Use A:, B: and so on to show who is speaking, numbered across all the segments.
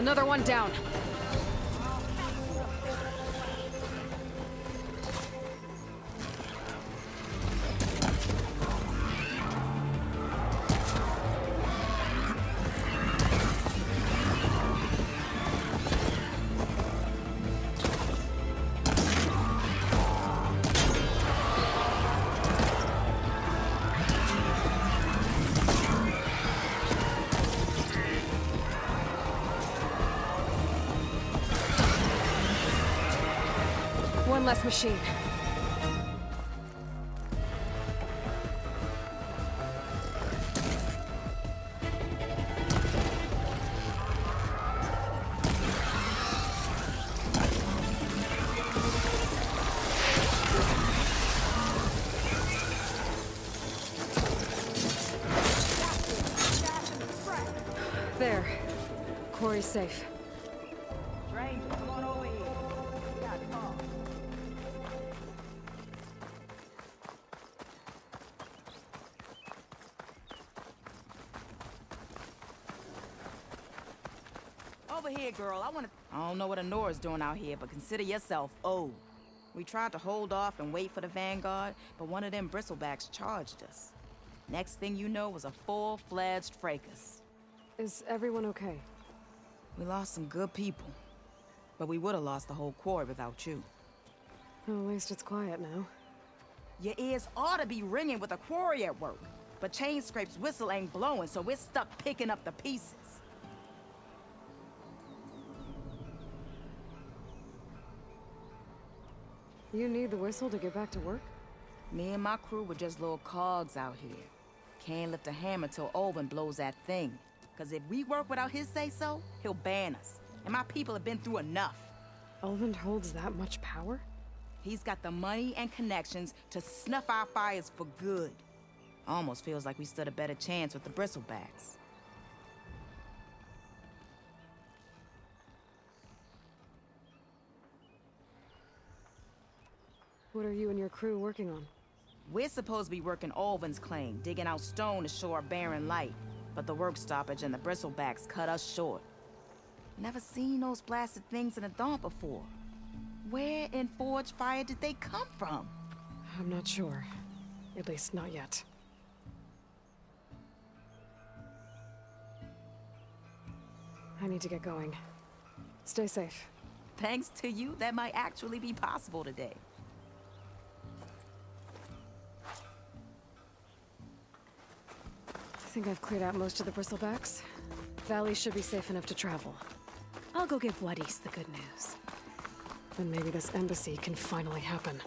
A: Another one down. One less machine. There. Quarry's safe.
B: Stranger, come on over here. Yeah, come on. Over here, girl. I don't know what Honora's doing out here, but consider yourself owed. We tried to hold off and wait for the Vanguard, but one of them bristlebacks charged us. Next thing you know was a full-fledged fracas.
A: Is everyone okay?
B: We lost some good people, but we would have lost the whole quarry without you.
A: Well, at least it's quiet now.
B: Your ears ought to be ringing with a quarry at work, but Chainscrape's whistle ain't blowing, so we're stuck picking up the pieces.
A: You need the whistle to get back to work?
B: Me and my crew were just little cogs out here. Can't lift a hammer till Olvin blows that thing. Cause if we work without his say-so, he'll ban us. And my people have been through enough.
A: Ulvund holds that much power?
B: He's got the money and connections to snuff our fires for good. Almost feels like we stood a better chance with the bristlebacks.
A: What are you and your crew working on?
B: We're supposed to be working Olvin's claim, digging out stone to show our barren light. But the work stoppage and the bristlebacks cut us short. Never seen those blasted things in a dawn before. Where in Forge Fire did they come from?
A: I'm not sure. At least not yet. I need to get going. Stay safe.
B: Thanks to you, that might actually be possible today.
A: I think I've cleared out most of the bristlebacks. Valley should be safe enough to travel. I'll go give Wadis the good news. Then maybe this embassy can finally happen.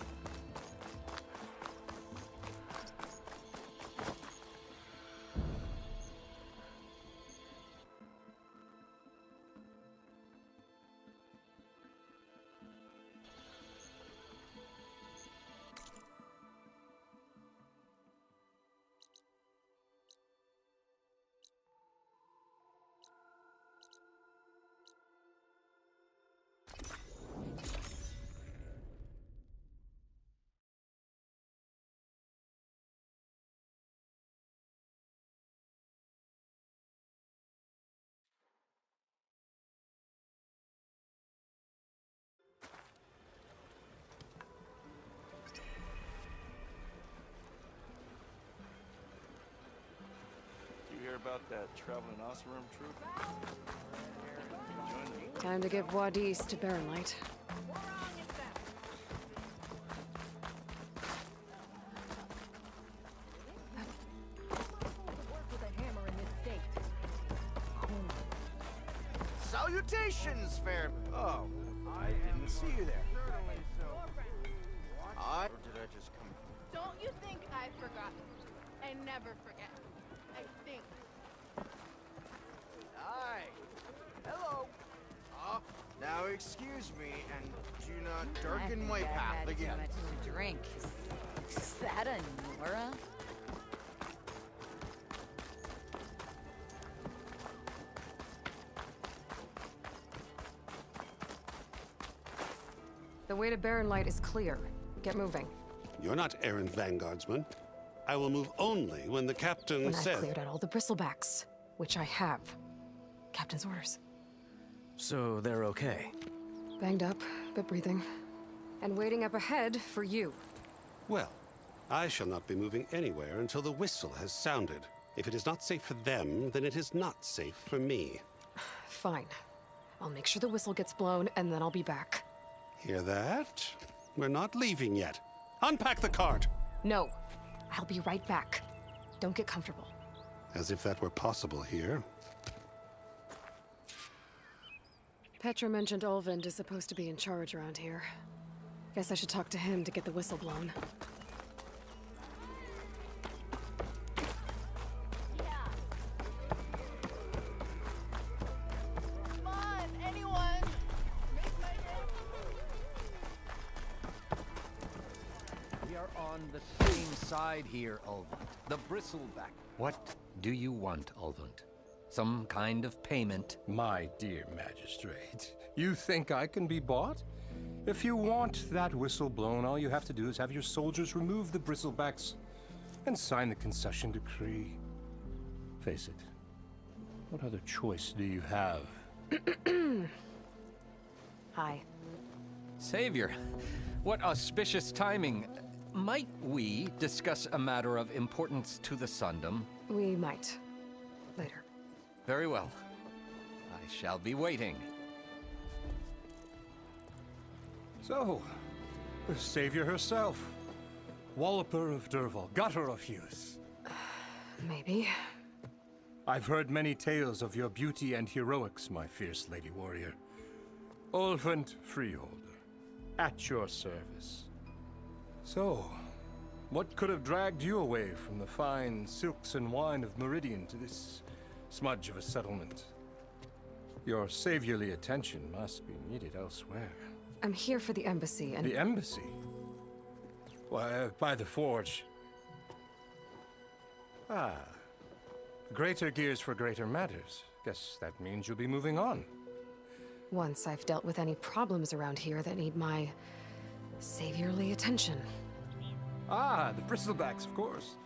C: About that traveling Oseram troop?
A: Time to give Wadis to Barrenlight.
D: Salutations, fair. Oh, I didn't see you there. Or did I just come?
E: Don't you think I've forgotten? I never forget. I think.
D: Hi. Hello. Now excuse me, and do not darken my path again.
B: Too much to drink. Is that a Nora?
A: The way to Barrenlight is clear. Get moving.
F: You're not errant vanguardsman. I will move only when the captain
A: When
F: says...
A: I've cleared out all the bristlebacks, which I have. Captain's orders.
G: So they're okay?
A: Banged up, but breathing. And waiting up ahead for you.
F: Well, I shall not be moving anywhere until the whistle has sounded. If it is not safe for them, then it is not safe for me.
A: Fine. I'll make sure the whistle gets blown, and then I'll be back.
F: Hear that? We're not leaving yet. Unpack the cart!
A: No. I'll be right back. Don't get comfortable.
F: As if that were possible here.
A: Petra mentioned Olvind is supposed to be in charge around here. Guess I should talk to him to get the whistle blown.
E: Come on, anyone! Make my day.
H: We are on the same side here, Ulvund. The bristleback.
I: What do you want, Ulvund? Some kind of payment?
J: My dear magistrate, you think I can be bought? If you want that whistle blown, all you have to do is have your soldiers remove the bristlebacks and sign the concession decree. Face it, what other choice do you have?
A: Hi.
I: Savior, what auspicious timing. Might we discuss a matter of importance to the Sundom?
A: We might. Later.
I: Very well. I shall be waiting.
J: So, the savior herself. Walloper of Derval, gutter of youth.
A: Maybe.
J: I've heard many tales of your beauty and heroics, my fierce lady warrior. Ulvund Freeholder, at your service. So, what could have dragged you away from the fine silks and wine of Meridian to this smudge of a settlement? Your saviorly attention must be needed elsewhere.
A: I'm here for the embassy and...
J: The embassy? Why, by the forge. Ah. Greater gears for greater matters. Guess that means you'll be moving on.
A: Once I've dealt with any problems around here that need my... saviorly attention.
J: Ah, the bristlebacks, of course.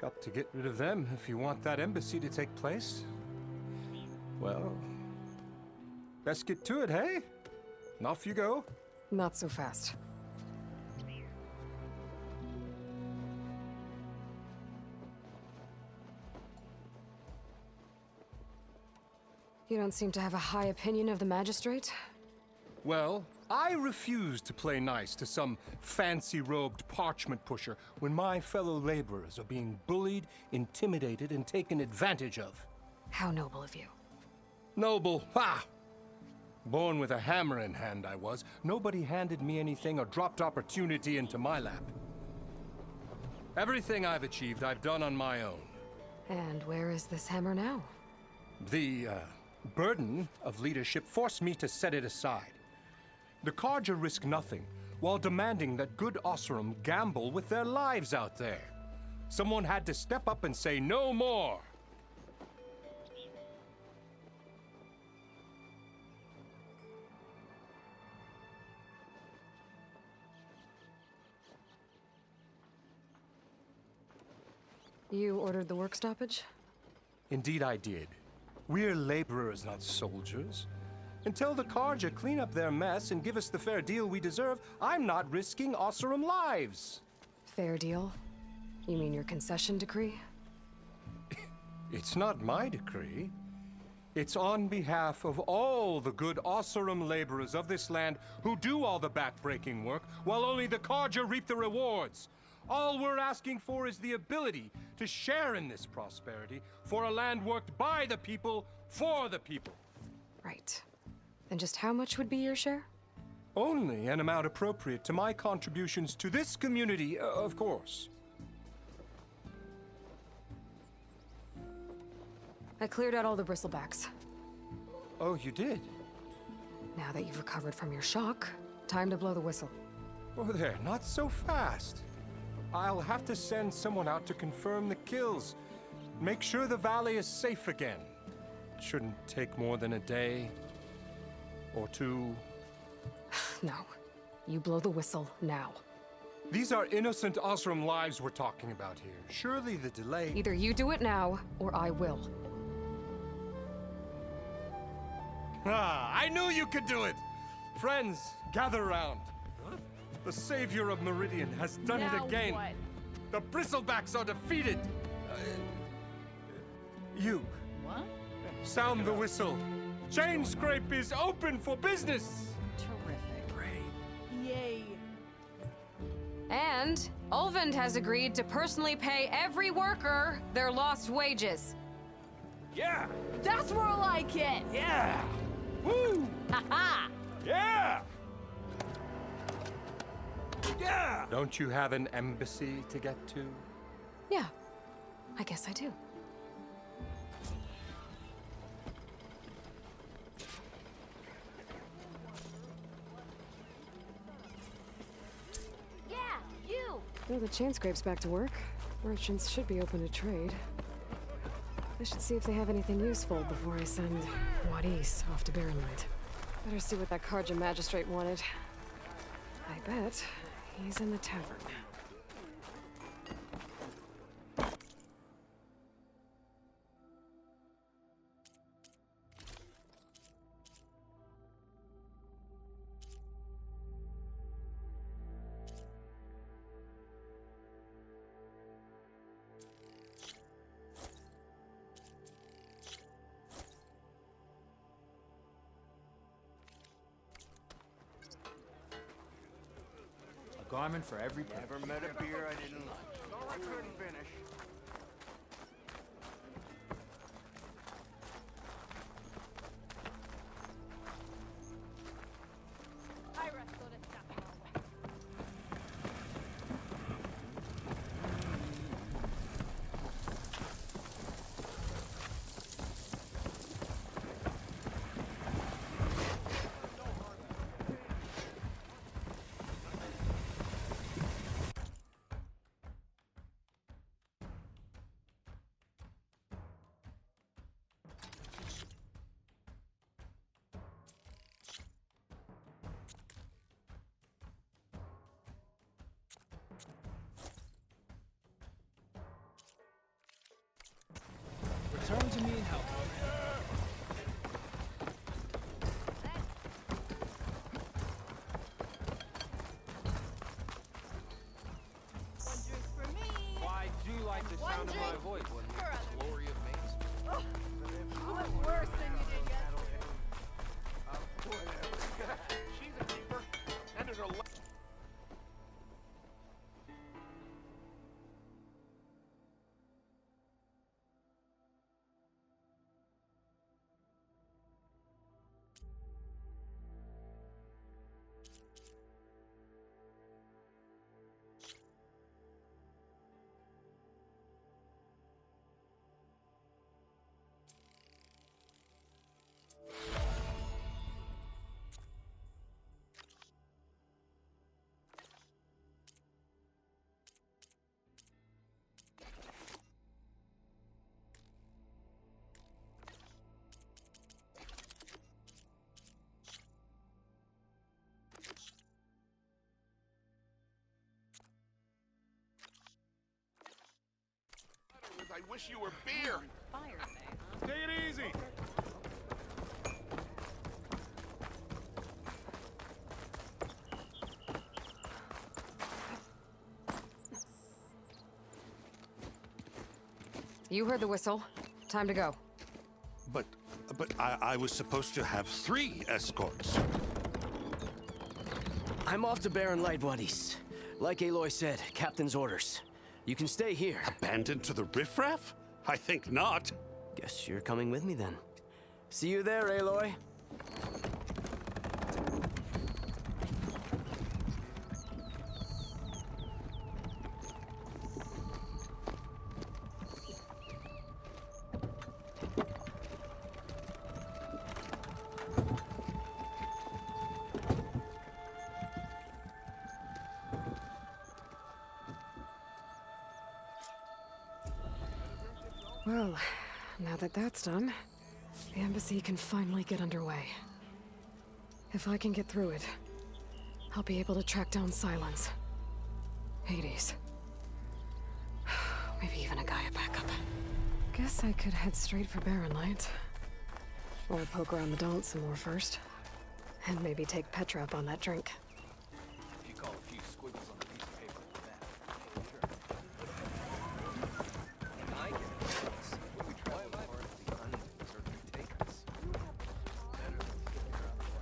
J: Got to get rid of them if you want that embassy to take place. Well, best get to it, hey? And off you go.
A: Not so fast. You don't seem to have a high opinion of the magistrate?
J: Well, I refuse to play nice to some fancy-robed parchment pusher when my fellow laborers are being bullied, intimidated, and taken advantage of.
A: How noble of you.
J: Noble, ha! Born with a hammer in hand, I was. Nobody handed me anything or dropped opportunity into my lap. Everything I've achieved, I've done on my own.
A: And where is this hammer now?
J: The, burden of leadership forced me to set it aside. The Carja risk nothing, while demanding that good Oseram gamble with their lives out there. Someone had to step up and say no more.
A: You ordered the work stoppage?
J: Indeed I did. We're laborers, not soldiers. Until the Carja clean up their mess and give us the fair deal we deserve, I'm not risking Oseram lives.
A: Fair deal? You mean your concession decree?
J: It's not my decree. It's on behalf of all the good Oseram laborers of this land who do all the backbreaking work, while only the Carja reap the rewards. All we're asking for is the ability to share in this prosperity for a land worked by the people, for the people.
A: Right. Then just how much would be your share?
J: Only an amount appropriate to my contributions to this community, of course.
A: I cleared out all the bristlebacks.
J: Oh, you did?
A: Now that you've recovered from your shock, time to blow the whistle.
J: Oh, there, not so fast. I'll have to send someone out to confirm the kills. Make sure the valley is safe again. It shouldn't take more than a day or two.
A: No. You blow the whistle now.
J: These are innocent Oseram lives we're talking about here. Surely the delay...
A: Either you do it now, or I will.
J: Ah, I knew you could do it! Friends, gather round. The savior of Meridian has done
E: Now
J: it again.
E: what?
J: The Bristlebacks are defeated. You.
B: What?
J: Sound the whistle. Chainscrape is open for business.
B: Terrific.
E: Yay.
A: And Ulvund has agreed to personally pay every worker their lost wages.
J: Yeah.
E: That's more like it.
J: Yeah. Woo.
E: Ha
J: Yeah. Yeah. Don't you have an embassy to get to?
A: Yeah, I guess I do.
E: Yeah, you.
A: Well, the Chainscrape's back to work. Merchants should be open to trade. I should see if they have anything useful before I send Wadis off to Barrenlight. Better see what that Karja magistrate wanted. I bet he's in the tavern.
G: A garment for every purpose.
D: Never met a beer I didn't like. No, I couldn't finish.
E: I wrestled a step away.
G: Return to me in health.
E: One drink for me.
G: I do like the
E: One
G: sound of my
E: drink
G: voice.
E: for others.
G: Glory of mace.
E: Oh, you look worse than you did yesterday.
C: She's a keeper. And her I wish you were beer.
B: Fire thing, huh?
C: Take it easy.
A: You heard the whistle. Time to go.
F: But I was supposed to have 3 escorts.
K: I'm off to Baron Lightwaddies. Like Aloy said, Captain's orders. You can stay here.
F: Abandoned to the riffraff? I think not.
K: Guess you're coming with me then. See you there, Aloy.
A: Well, now that that's done, the embassy can finally get underway. If I can get through it, I'll be able to track down Silence. Hades. Maybe even a Gaia backup. Guess I could head straight for Barrenlight. Or poke around the Daunt some more first. And maybe take Petra up on that drink.
H: If you call a few squiggles on a piece of paper for that, sure. I get it. We try to hard the undeserving takers. Better than sticking around the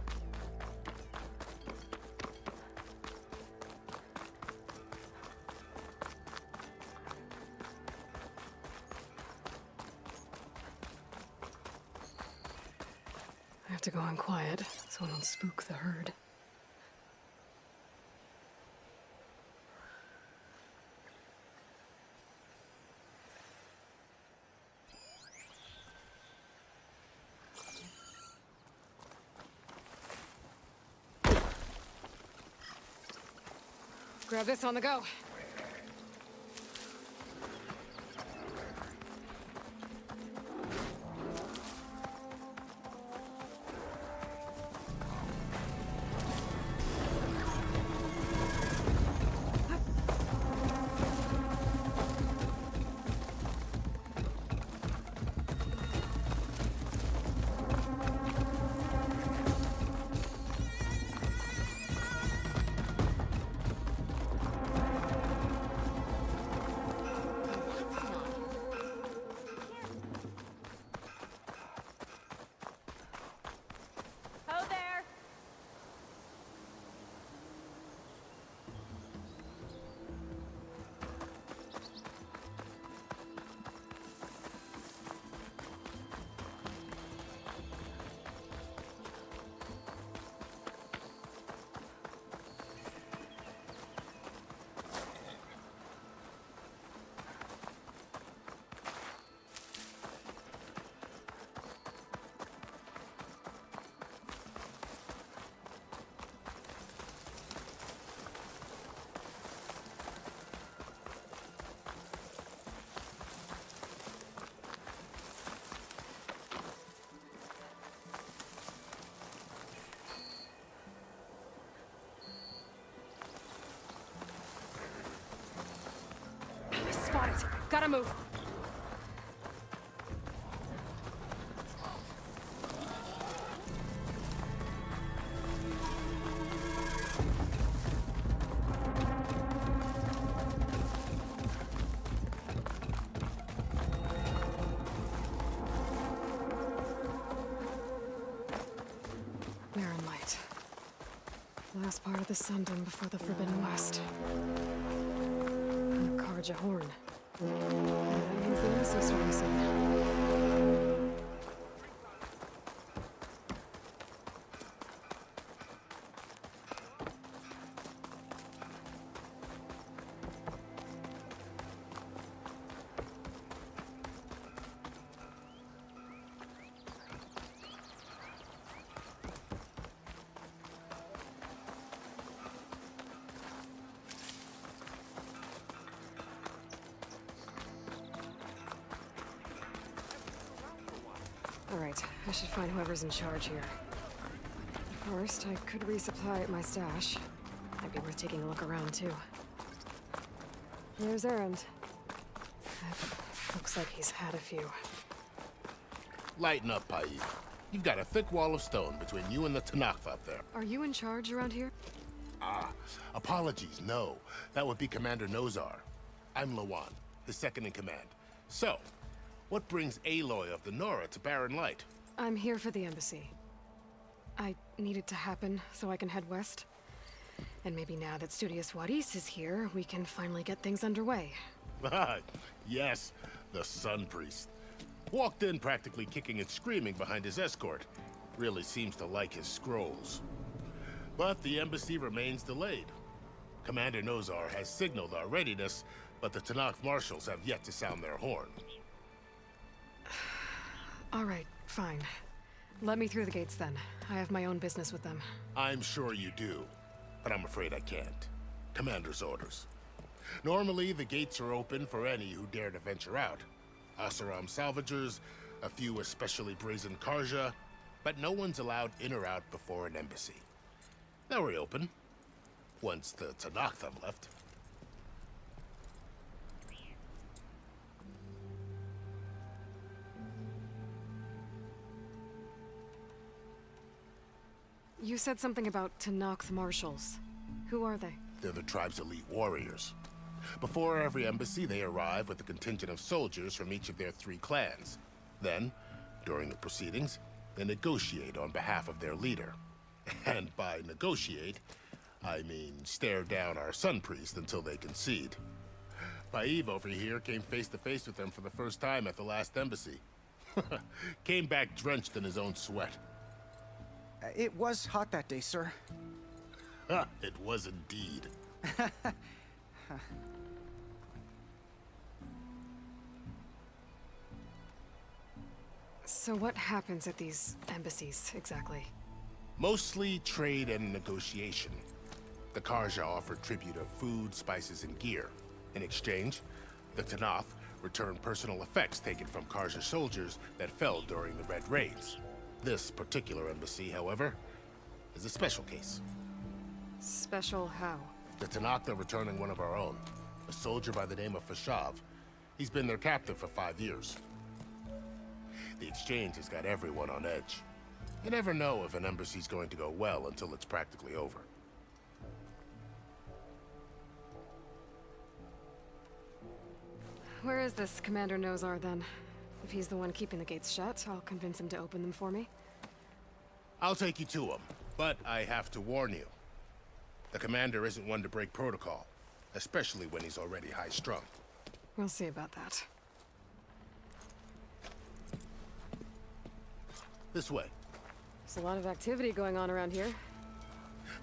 A: I have to go in quiet, so I don't spook the herd. Grab this on the go.
E: Ho there!
A: Spot it. Gotta move. Barren Light. Last part of the Sundom before the Forbidden West. Karja Horn. That means the Nemesis starting soon. Alright, I should find whoever's in charge here. First, I could resupply at my stash. Might be worth taking a look around, too. There's Erend. Looks like he's had a few.
C: Lighten up, Paid. You've got a thick wall of stone between you and the Tanakh up there.
A: Are you in charge around here?
C: Ah, apologies, no. That would be Commander Nozar. I'm Lawan, his second in command. So, what brings Aloy of the Nora to Barren Light?
A: I'm here for the embassy. I need it to happen so I can head west. And maybe now that Studious Wadis is here, we can finally get things underway.
C: Yes, the Sun Priest. Walked in practically kicking and screaming behind his escort. Really seems to like his scrolls. But the embassy remains delayed. Commander Nozar has signaled our readiness, but the Tanakh marshals have yet to sound their horn.
A: All right, fine. Let me through the gates then. I have my own business with them.
C: I'm sure you do, but I'm afraid I can't. Commander's orders. Normally, the gates are open for any who dare to venture out. Asaram salvagers, a few especially brazen Karja, but no one's allowed in or out before an embassy. They'll reopen, once the Tanakh have left.
A: You said something about Tenakth Marshals. Who are they?
C: They're the tribe's elite warriors. Before every embassy, they arrive with a contingent of soldiers from each of their 3 clans. Then, during the proceedings, they negotiate on behalf of their leader. And by negotiate, I mean stare down our sun priest until they concede. Baev over here came face to face with them for the first time at the last embassy. Came back drenched in his own sweat.
D: It was hot that day, sir.
C: It was indeed.
A: So what happens at these embassies, exactly?
C: Mostly trade and negotiation. The Karja offered tribute of food, spices, and gear. In exchange, the Tenakth returned personal effects taken from Karja soldiers that fell during the Red Raids. This particular embassy, however, is a special case.
A: Special how?
C: The Tenakth are returning one of our own, a soldier by the name of Fashav. He's been their captain for 5 years. The exchange has got everyone on edge. You never know if an embassy's going to go well until it's practically over.
A: Where is this Commander Nozar, then? If he's the one keeping the gates shut, I'll convince him to open them for me.
C: I'll take you to him, but I have to warn you. The commander isn't one to break protocol, especially when he's already high-strung.
A: We'll see about that.
C: This way.
A: There's a lot of activity going on around here.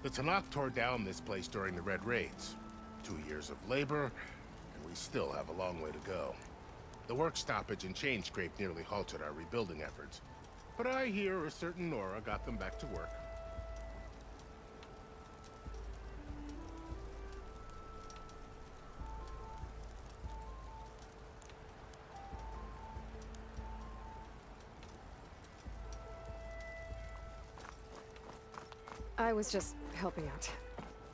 C: The Tenakth tore down this place during the Red Raids. 2 years of labor, and we still have a long way to go. The work stoppage and chain scrape nearly halted our rebuilding efforts. But I hear a certain Nora got them back to work.
A: I was just helping out.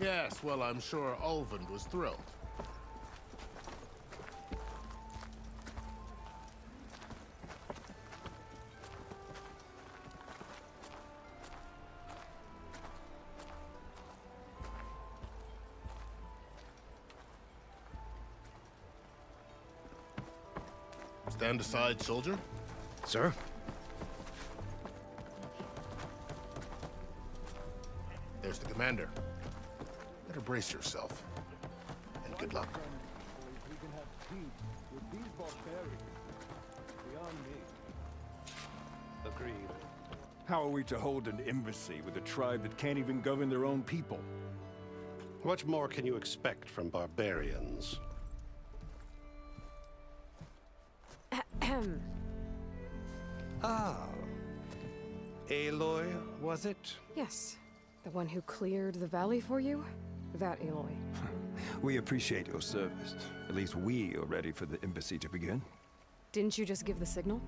C: Yes, well, I'm sure Ulvund was thrilled. Stand aside, soldier.
D: Sir?
C: There's the commander. Better brace yourself. And good luck.
J: We can have peace with these barbarians. Beyond me.
L: Agreed. How are we to hold an embassy with a tribe that can't even govern their own people?
F: What more can you expect from barbarians? Ah. Aloy, was it?
A: Yes. The one who cleared the valley for you? That Aloy.
L: We appreciate your service. At least we are ready for the embassy to begin.
A: Didn't you just give the signal?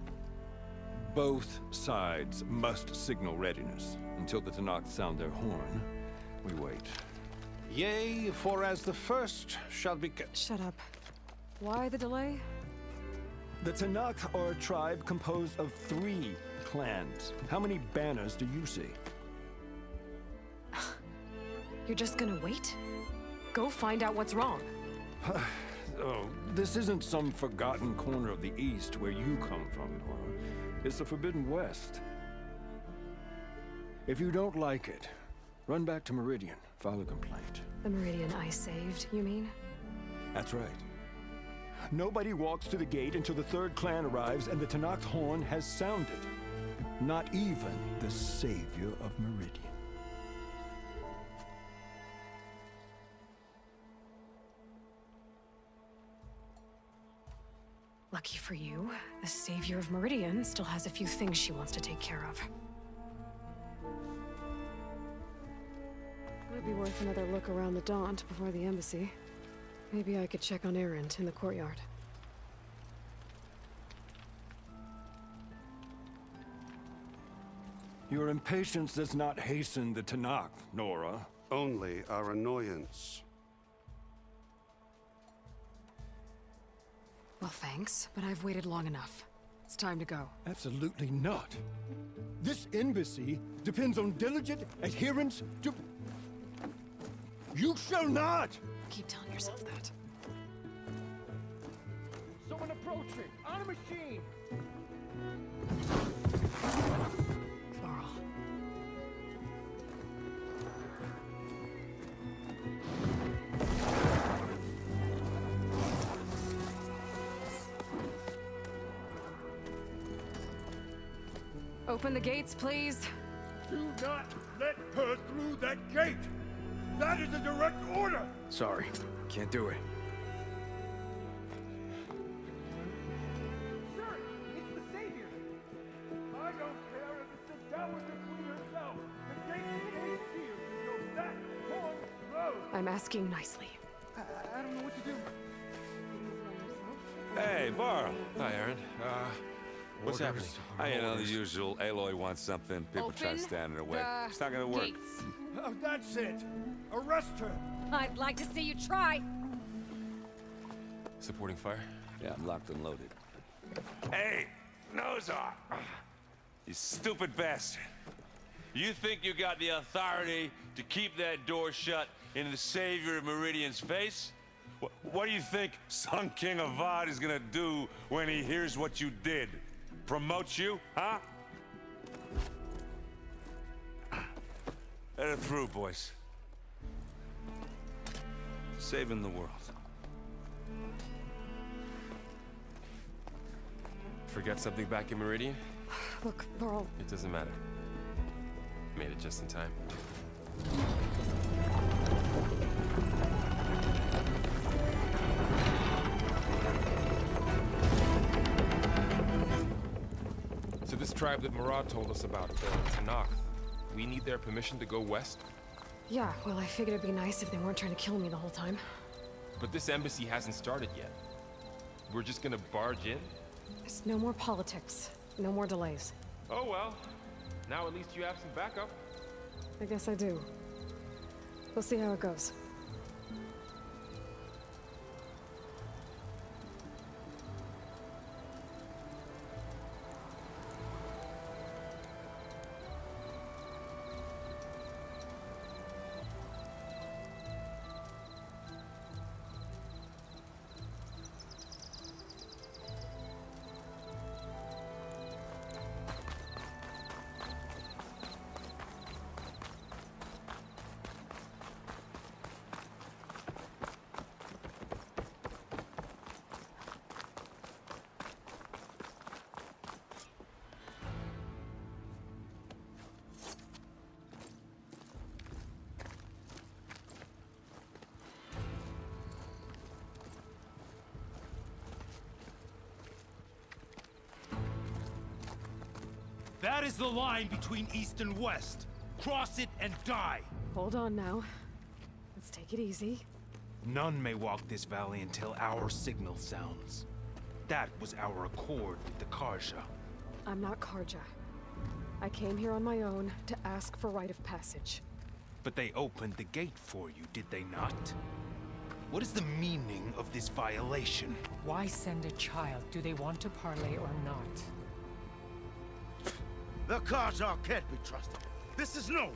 L: Both sides must signal readiness. Until the Tenakth sound their horn, we wait.
F: Yea, for as the first shall be...
A: Shut up. Why the delay?
L: The Tenakth are a tribe composed of 3 clans. How many banners do you see?
A: You're just gonna wait? Go find out what's wrong.
L: Oh, this isn't some forgotten corner of the East where you come from, Nora. It's the Forbidden West. If you don't like it, run back to Meridian, file a complaint.
A: The Meridian I saved, you mean?
L: That's right. Nobody walks to the gate until the 3rd clan arrives and the Tenakth horn has sounded. Not even the savior of Meridian.
A: Lucky for you, the savior of Meridian still has a few things she wants to take care of. Might be worth another look around the Daunt before the embassy. Maybe I could check on Erend in the courtyard.
L: Your impatience does not hasten the Tenakth, Nora.
F: Only our annoyance.
A: Well, thanks, but I've waited long enough. It's time to go.
L: Absolutely not. This embassy depends on diligent adherence to... You shall not!
A: Keep telling yourself that.
J: Someone approaching! On a machine!
A: Varl. Open the gates, please.
L: Do not let her through that gate! That is a direct order!
D: Sorry, can't do it.
L: Sir, it's the Savior! I don't care if it's the Dowager Queen herself! The gate ain't sealed until that horn blows!
A: I'm asking nicely.
L: I don't know what to do.
M: Hey, Varl.
N: Hi, Aaron. What's happening?
M: You know, the usual. Aloy wants something. People try to stand in her way. It's not gonna work.
L: Oh, that's it! Arrest her!
A: I'd like to see you try.
N: Supporting fire?
M: Yeah, I'm locked and loaded. Hey, Nozar! You stupid bastard. You think you got the authority to keep that door shut in the Savior of Meridian's face? What do you think Sun King Avad is gonna do when he hears what you did? Promote you, huh? Let her through, boys. Saving the world.
N: Forget something back in Meridian?
A: Look, Varl.
N: It doesn't matter. Made it just in time. So this tribe that Murad told us about, the Tanakh, we need their permission to go west?
A: Yeah, well, I figured it'd be nice if they weren't trying to kill me the whole time.
N: But this embassy hasn't started yet. We're just gonna barge in?
A: There's no more politics. No more delays.
N: Oh well. Now at least you have some backup.
A: I guess I do. We'll see how it goes.
J: That is the line between East and West. Cross it and die.
A: Hold on now. Let's take it easy.
J: None may walk this valley until our signal sounds. That was our accord with the Karja.
A: I'm not Karja. I came here on my own to ask for rite of passage.
J: But they opened the gate for you, did they not? What is the meaning of this violation?
O: Why send a child? Do they want to parley or not?
D: The Karja can't be trusted. This is no...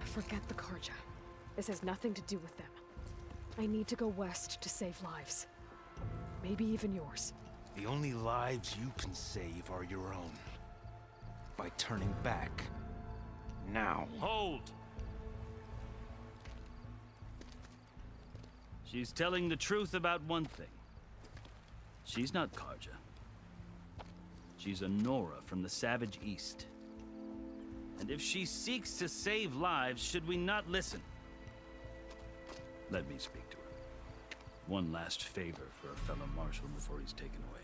A: Forget the Karja. This has nothing to do with them. I need to go west to save lives. Maybe even yours.
J: The only lives you can save are your own. By turning back. Now.
P: Hold! She's telling the truth about one thing. She's not Karja. She's a Nora from the Savage East. And if she seeks to save lives, should we not listen? Let me speak to her. One last favor for a fellow marshal before he's taken away.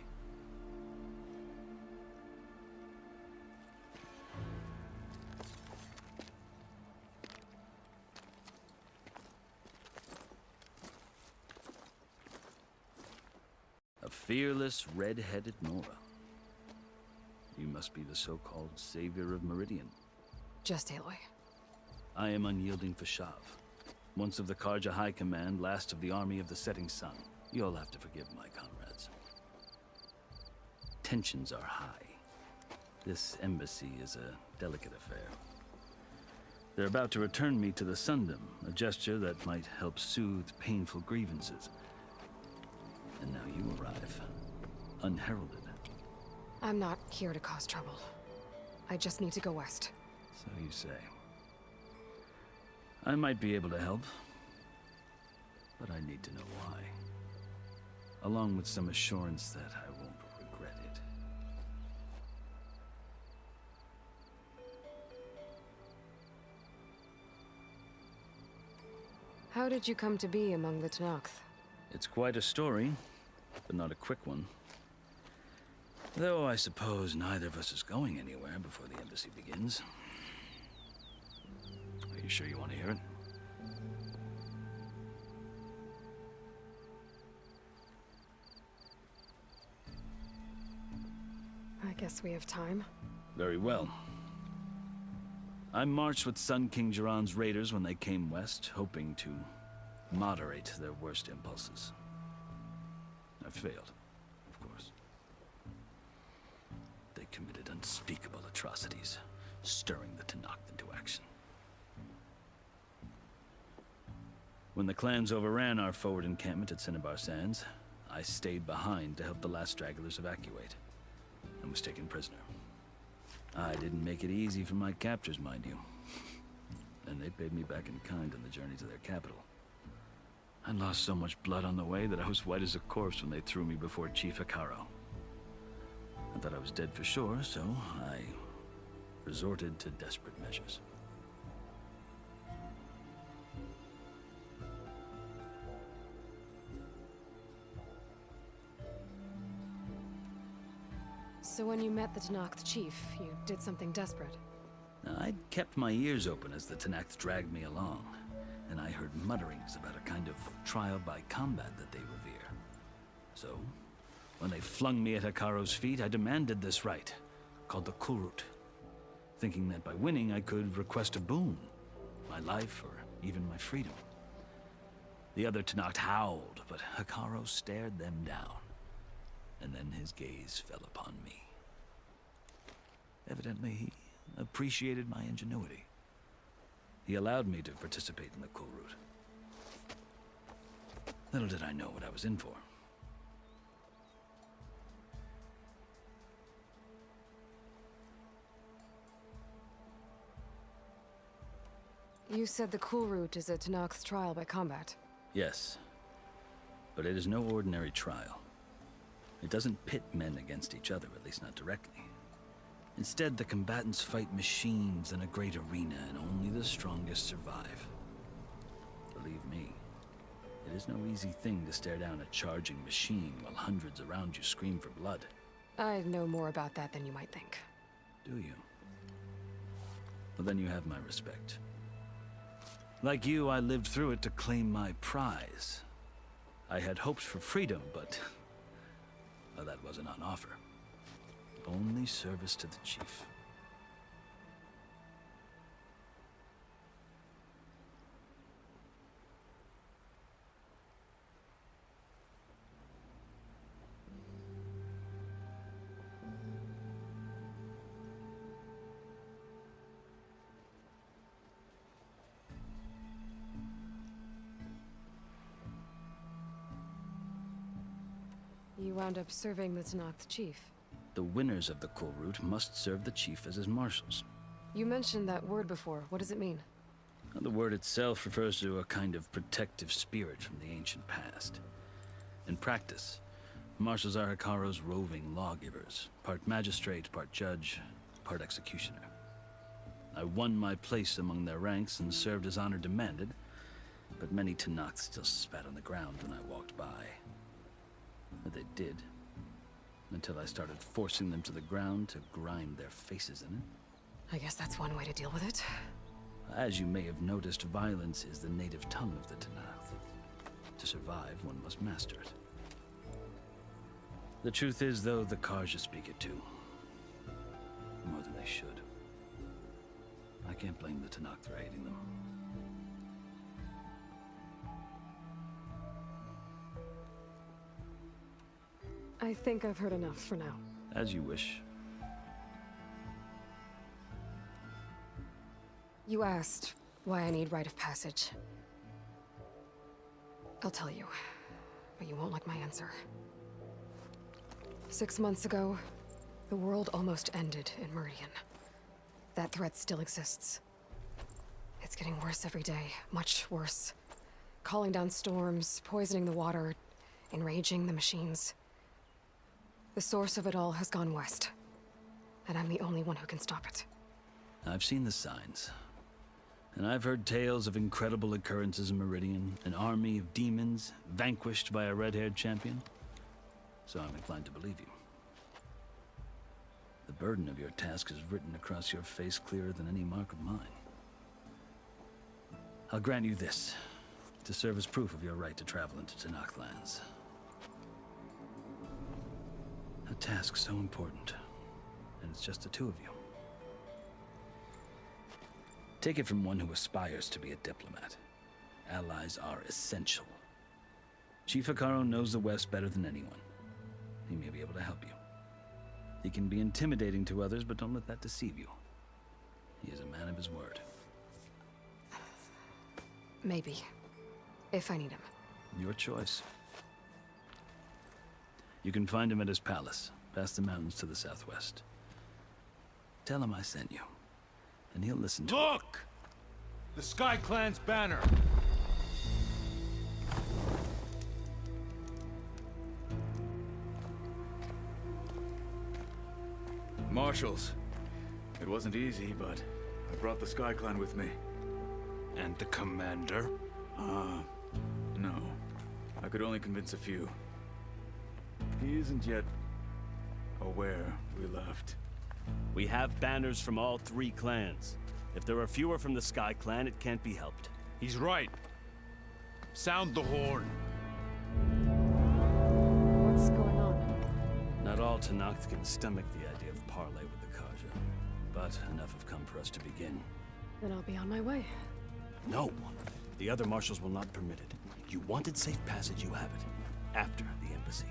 P: A fearless, red-headed Nora. You must be the so-called savior of Meridian.
A: Just Aloy.
P: I am unyielding Fashav. Once of the Karja High Command, last of the army of the Setting Sun. You'll have to forgive my comrades. Tensions are high. This embassy is a delicate affair. They're about to return me to the Sundom, a gesture that might help soothe painful grievances. And now you arrive, unheralded.
A: I'm not here to cause trouble. I just need to go west.
P: So you say. I might be able to help, but I need to know why. Along with some assurance that I won't regret it.
A: How did you come to be among the Tenakth?
P: It's quite a story, but not a quick one. Though I suppose neither of us is going anywhere before the embassy begins. Are you sure you want to hear it?
A: I guess we have time.
P: Very well. I marched with Sun King Jiran's raiders when they came west, hoping to moderate their worst impulses. I failed, of course. They committed unspeakable atrocities, stirring the Tenakth into action. When the clans overran our forward encampment at Cinnabar Sands, I stayed behind to help the last stragglers evacuate, and was taken prisoner. I didn't make it easy for my captors, mind you. And they paid me back in kind on the journey to their capital. I lost so much blood on the way that I was white as a corpse when they threw me before Chief Hekarro. I thought I was dead for sure, so I resorted to desperate measures.
A: So when you met the Tenakth chief, you did something desperate.
P: I'd kept my ears open as the Tenakth dragged me along, and I heard mutterings about a kind of trial by combat that they revere. So, when they flung me at Hekarro's feet, I demanded this right, called the Kulrut, thinking that by winning I could request a boon, my life or even my freedom. The other Tenakth howled, but Hekarro stared them down, and then his gaze fell upon me. Evidently, he appreciated my ingenuity. He allowed me to participate in the Kulrut. Little did I know what I was in for.
A: You said the Kulrut is a Tenakth trial by combat.
P: Yes, but it is no ordinary trial. It doesn't pit men against each other, at least not directly. Instead, the combatants fight machines in a great arena, and only the strongest survive. Believe me, it is no easy thing to stare down a charging machine while hundreds around you scream for blood.
A: I know more about that than you might think.
P: Do you? Well, then you have my respect. Like you, I lived through it to claim my prize. I had hoped for freedom, but well, that wasn't on offer. Only service to the chief.
A: You wound up serving the Tenakth chief.
P: The winners of the Kulrut must serve the chief as his marshals.
A: You mentioned that word before. What does it mean?
P: The word itself refers to a kind of protective spirit from the ancient past. In practice, marshals are Hekarro's roving lawgivers, part magistrate, part judge, part executioner. I won my place among their ranks and served as honor demanded, but many Tenakth still spat on the ground when I walked by. But they did, until I started forcing them to the ground to grind their faces in it.
A: I guess that's one way to deal with it.
P: As you may have noticed, violence is the native tongue of the Tenakth. To survive, one must master it. The truth is, though, the Carja speak it too. More than they should. I can't blame the Tenakth for hating them.
A: I think I've heard enough for now.
P: As you wish.
A: You asked why I need rite of passage. I'll tell you, but you won't like my answer. 6 months ago, the world almost ended in Meridian. That threat still exists. It's getting worse every day, much worse. Calling down storms, poisoning the water, enraging the machines. The source of it all has gone west, and I'm the only one who can stop it.
P: I've seen the signs. And I've heard tales of incredible occurrences in Meridian, an army of demons vanquished by a red-haired champion. So I'm inclined to believe you. The burden of your task is written across your face clearer than any mark of mine. I'll grant you this, to serve as proof of your right to travel into Tenakth lands. A task so important, and it's just the two of you. Take it from one who aspires to be a diplomat. Allies are essential. Chief Hekarro knows the West better than anyone. He may be able to help you. He can be intimidating to others, but don't let that deceive you. He is a man of his word.
A: Maybe. If I need him.
P: Your choice. You can find him at his palace, past the mountains to the southwest. Tell him I sent you, and he'll listen to
G: Look! The Sky Clan's banner!
Q: Marshals. It wasn't easy, but I brought the Sky Clan with me.
G: And the commander?
Q: No. I could only convince a few. He isn't yet aware we left.
K: We have banners from all 3 clans. If there are fewer from the Sky Clan, it can't be helped.
G: He's right. Sound the horn.
A: What's going on?
K: Not all Tenakth can stomach the idea of parley with the Carja, but enough have come for us to begin.
A: Then I'll be on my way.
K: No! The other marshals will not permit it. You wanted safe passage, you have it. After the embassy.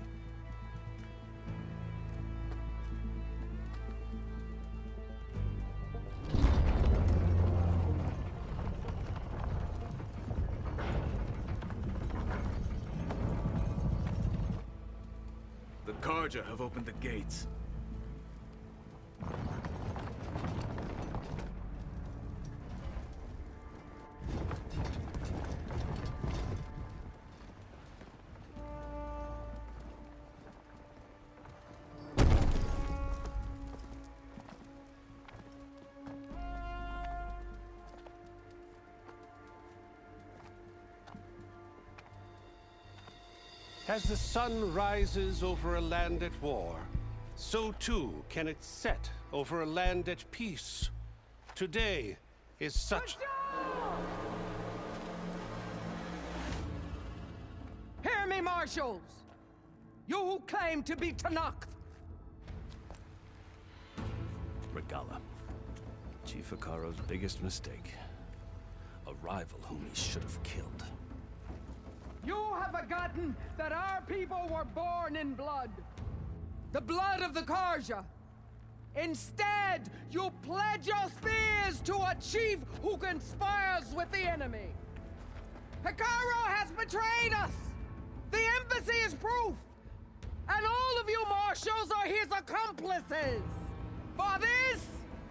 Q: The Carja have opened the gates.
F: As the sun rises over a land at war, so too can it set over a land at peace. Today is such...
R: Hear me, marshals! You who claim to be Tenakth!
K: Regalla. Chief Hekarro's biggest mistake. A rival whom he should have killed.
R: You have forgotten that our people were born in blood. The blood of the Carja. Instead, you pledge your spears to a chief who conspires with the enemy. Hekarro has betrayed us! The embassy is proof! And all of you marshals are his accomplices! For this,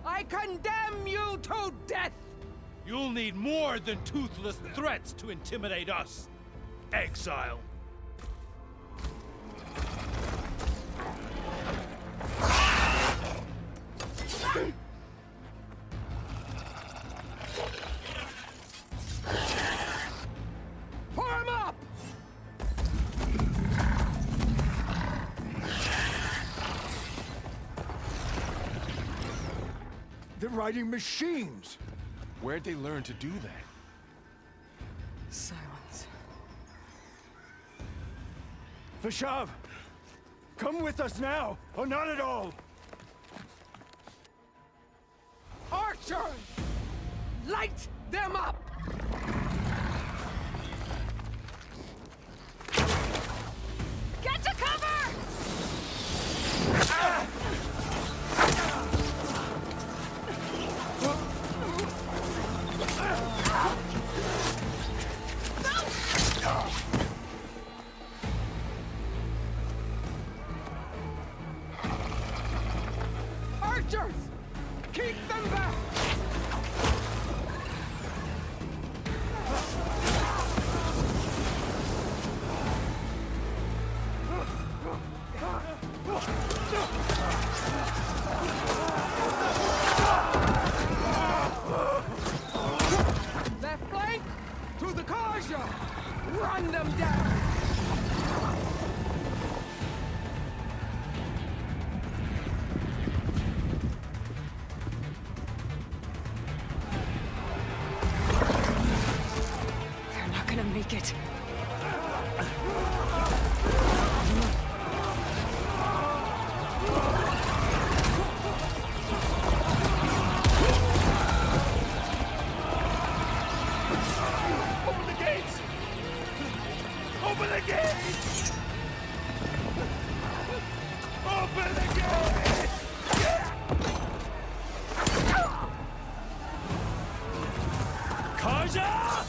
R: I condemn you to death!
G: You'll need more than toothless threats to intimidate us. Exile.
R: Form up!
L: They're riding machines!
N: Where'd they learn to do that?
A: Silence.
L: Vashav! Come with us now, or not at all!
R: Archers! Light them up!
E: Get to cover!
A: it.
M: Open the gates! Open the gates! Open the gates! Kaja!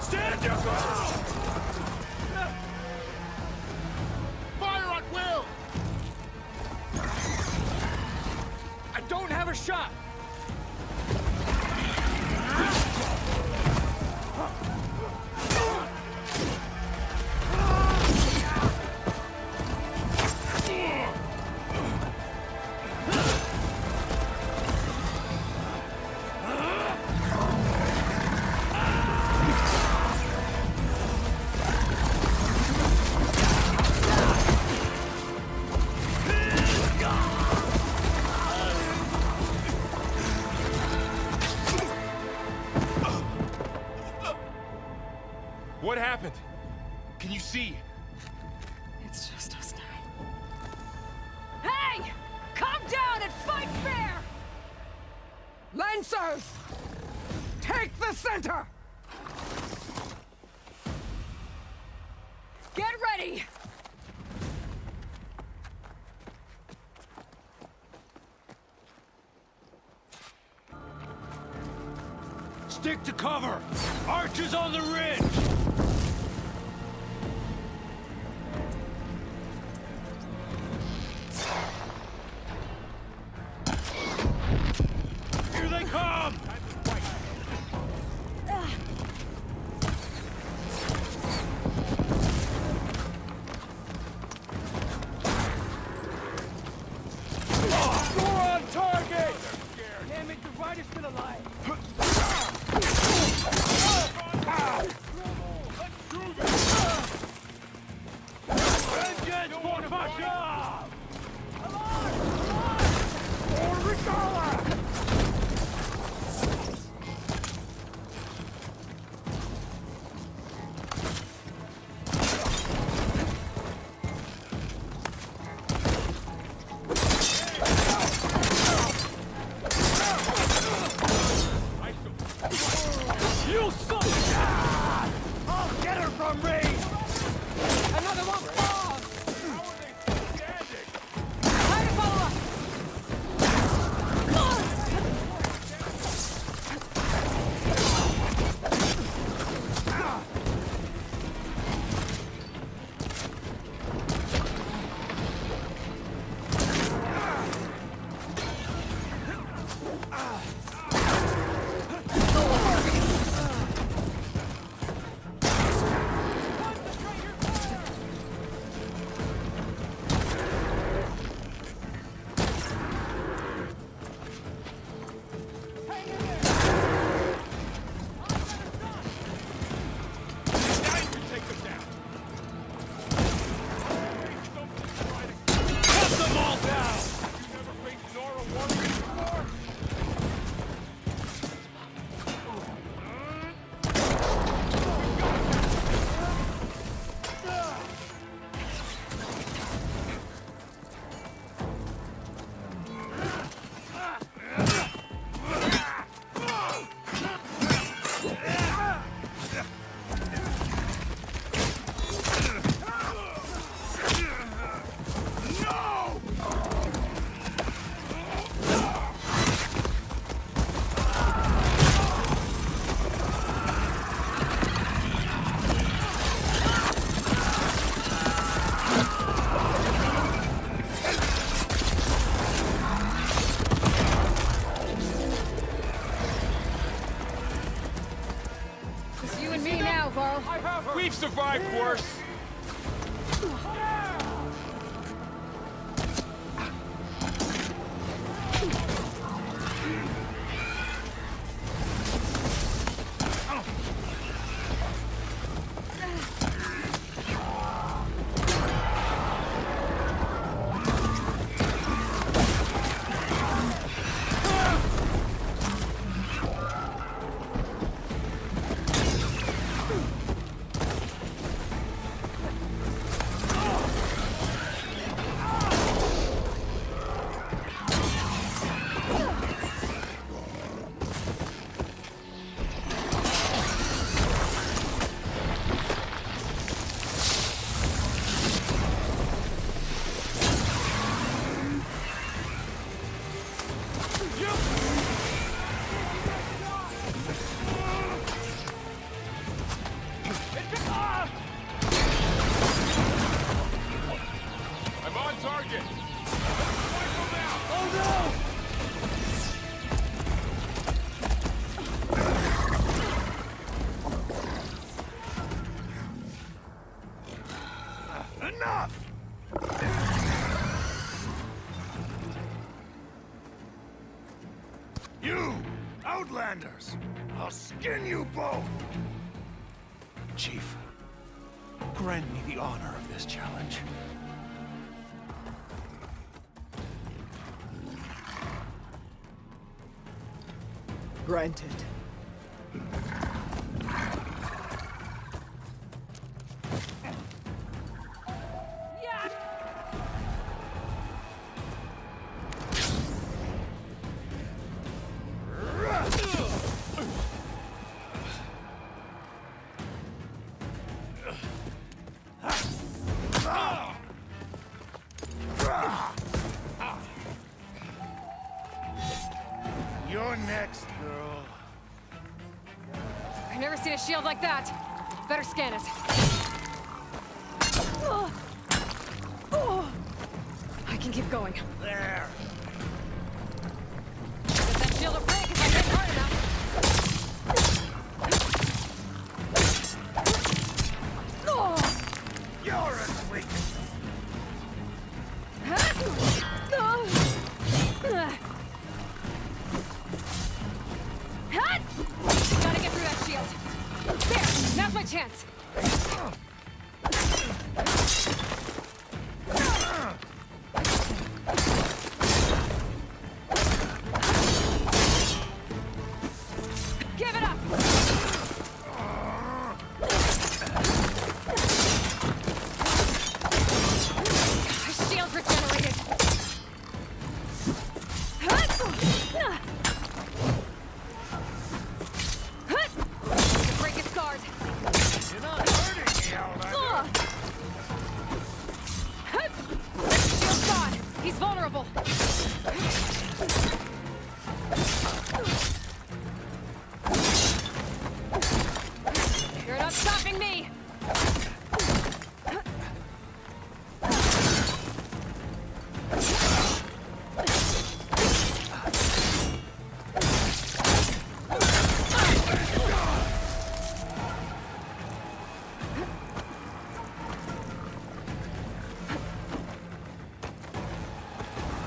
M: Stand your ground!
C: Fire on Will!
J: I don't have a shot!
N: What happened? Can you see?
A: It's just us now.
R: Hey! Come down and fight fair! Lancers! Take the center! Get ready!
G: Stick to cover! Archers on the ridge! Here they come!
J: You're on target! Damn it, the rider's still alive!
G: Vengeance for Fasha!
J: You son! I'll get her from me! Another one falls! How are they still standing? Try to follow up!
A: It's you and me now, Varl.
N: We've survived worse!
C: commanders. I'll skin you both!
G: Chief, grant me the honor of this challenge.
R: Granted.
C: You're next, girl.
A: I've never seen a shield like that. Better scan it. I can keep going.
C: There.
A: Get that shield will break if I hit hard enough.
C: You're as weak as
A: Gotta get through that shield. There, now's my chance. Give it up. Shield regenerated. Break its guard.
C: You're not hurting me, Outlander.
A: Shield's gone. He's vulnerable. You're not stopping me.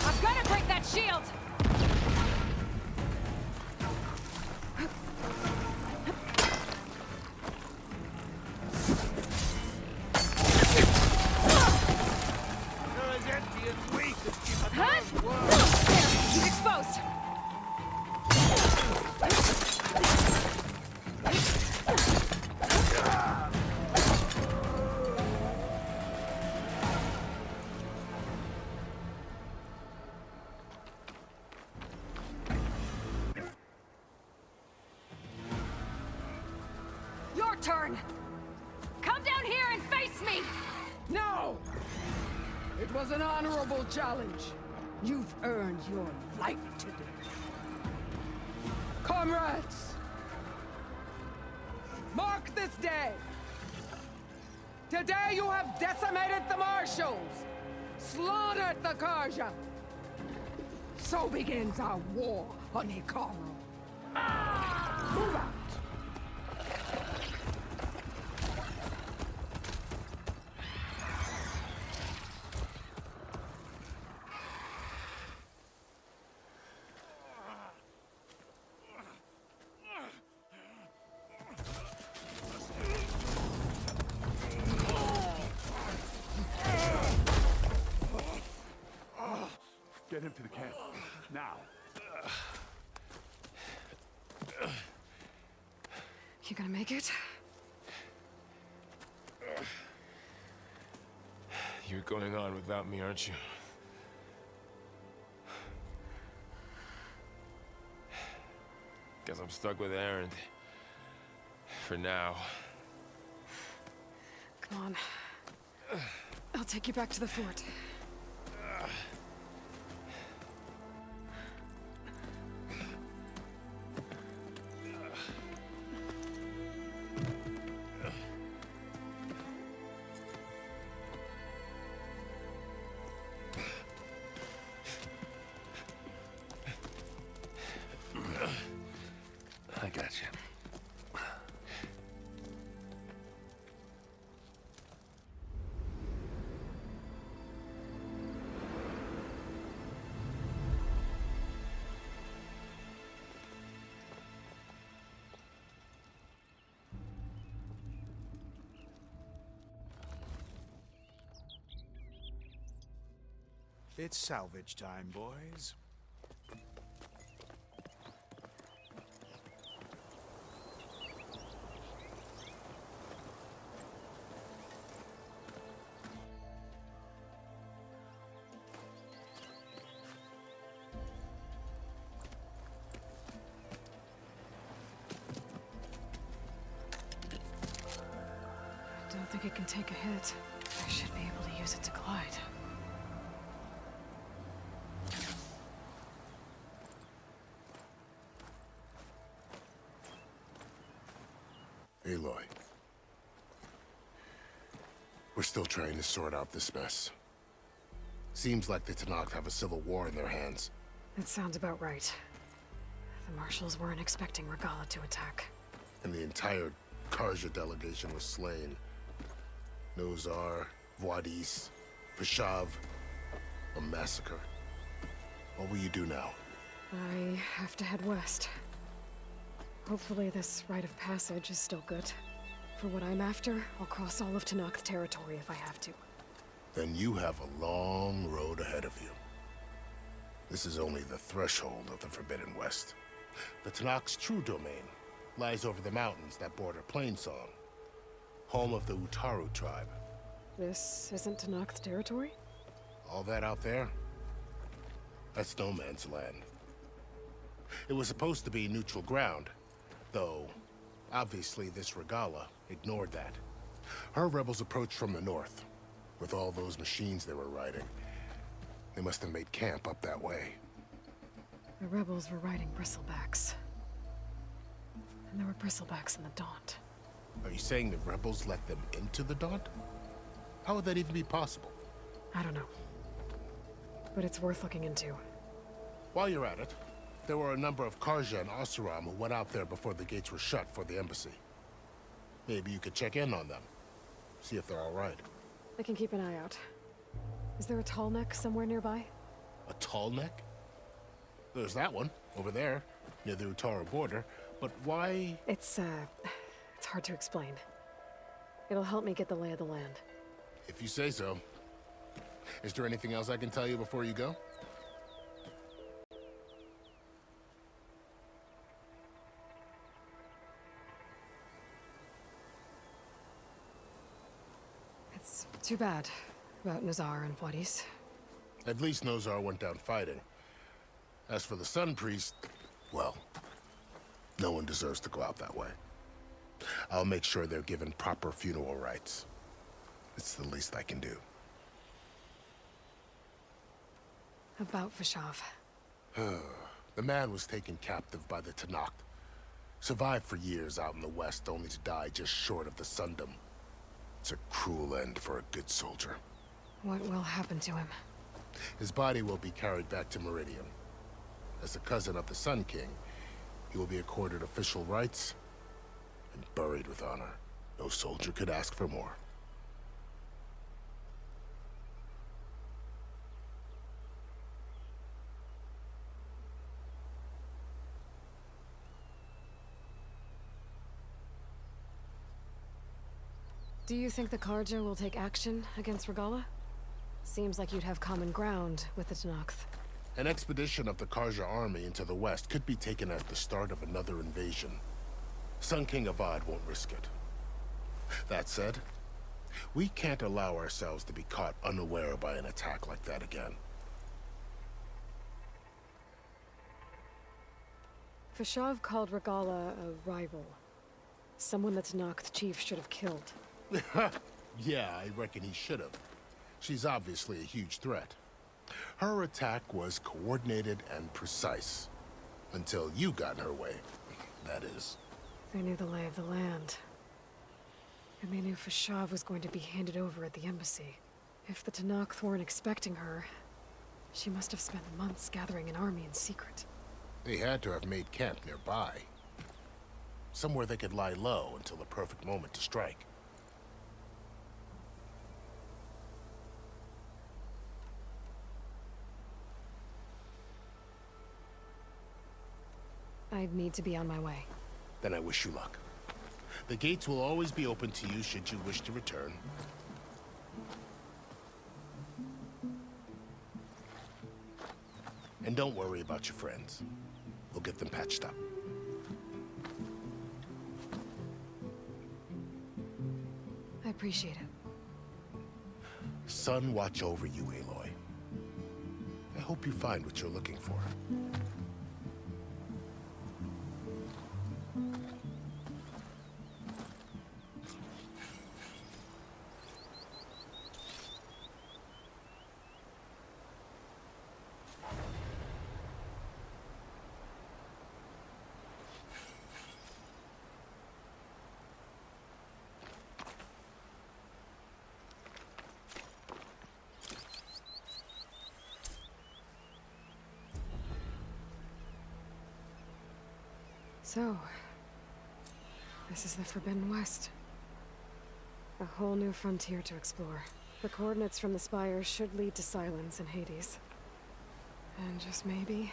A: I'm gonna break that shield.
C: You're as empty and weak as
A: There, he's exposed. Your turn. Come down here and face me.
R: No! It was an honorable challenge. You've earned your life today. Comrades! Mark this day! Today you have decimated the Marshals! Slaughtered the Karja! So begins our war on Hikaru. Move out!
G: Get him to the camp. Now.
A: You gonna make it?
N: You're going on without me, aren't you? Guess I'm stuck with Erend. For now.
A: Come on. I'll take you back to the fort.
K: I got you.
D: It's salvage time, boys.
A: I don't think it can take a hit. I should be able to use it to glide.
C: Aloy. We're still trying to sort out this mess. Seems like the Tenakth have a civil war in their hands.
A: That sounds about right. The Marshals weren't expecting Regalla to attack.
C: And the entire Karja delegation was slain. Nozar, Wadis, Vashav, a massacre. What will you do now?
A: I have to head west. Hopefully this rite of passage is still good. For what I'm after, I'll cross all of Tenakth territory if I have to.
C: Then you have a long road ahead of you. This is only the threshold of the Forbidden West. The Tenakth's true domain lies over the mountains that border Plainsong, home of the Utaru tribe.
A: This isn't Tenakth territory?
C: All that out there? That's no man's land. It was supposed to be neutral ground, though obviously this Regalla ignored that. Her rebels approached from the north, with all those machines they were riding. They must have made camp up that way.
A: The rebels were riding bristlebacks. And there were bristlebacks in the Daunt.
C: Are you saying the rebels let them into the Daunt? How would that even be possible?
A: I don't know. But it's worth looking into.
C: While you're at it, there were a number of Karja and Oseram who went out there before the gates were shut for the embassy. Maybe you could check in on them. See if they're all right.
A: I can keep an eye out. Is there a tall neck somewhere nearby?
C: A tall neck? There's that one, over there, near the Utaru border. But why?
A: It's hard to explain. It'll help me get the lay of the land.
C: If you say so. Is there anything else I can tell you before you go?
A: It's too bad about Nazar and Wadis.
C: At least Nozar went down fighting. As for the Sun Priest, well, no one deserves to go out that way. I'll make sure they're given proper funeral rites. It's the least I can do.
A: About Vashav.
C: The man was taken captive by the Tenakth. Survived for years out in the west, only to die just short of the Sundom. It's a cruel end for a good soldier.
A: What will happen to him?
C: His body will be carried back to Meridian. As a cousin of the Sun King, he will be accorded official rights and buried with honor. No soldier could ask for more.
A: Do you think the Karja will take action against Regalla? Seems like you'd have common ground with the Tenakth.
C: An expedition of the Karja army into the west could be taken as the start of another invasion. Sun King Avad won't risk it. That said, we can't allow ourselves to be caught unaware by an attack like that again.
A: Vashav called Regalla a rival. Someone the Tenakth chief should have killed.
C: Yeah, I reckon he should have. She's obviously a huge threat. Her attack was coordinated and precise. Until you got in her way, that is.
A: They knew the lay of the land. And they knew Vashav was going to be handed over at the embassy. If the Tenakth weren't expecting her, she must have spent months gathering an army in secret.
C: They had to have made camp nearby. Somewhere they could lie low until the perfect moment to strike.
A: I'd need to be on my way.
C: Then I wish you luck. The gates will always be open to you should you wish to return. And don't worry about your friends. We'll get them patched up.
A: I appreciate it.
C: Sun watch over you, Aloy. I hope you find what you're looking for.
A: So, this is the Forbidden West. A whole new frontier to explore. The coordinates from the spires should lead to Silence and Hades. And just maybe...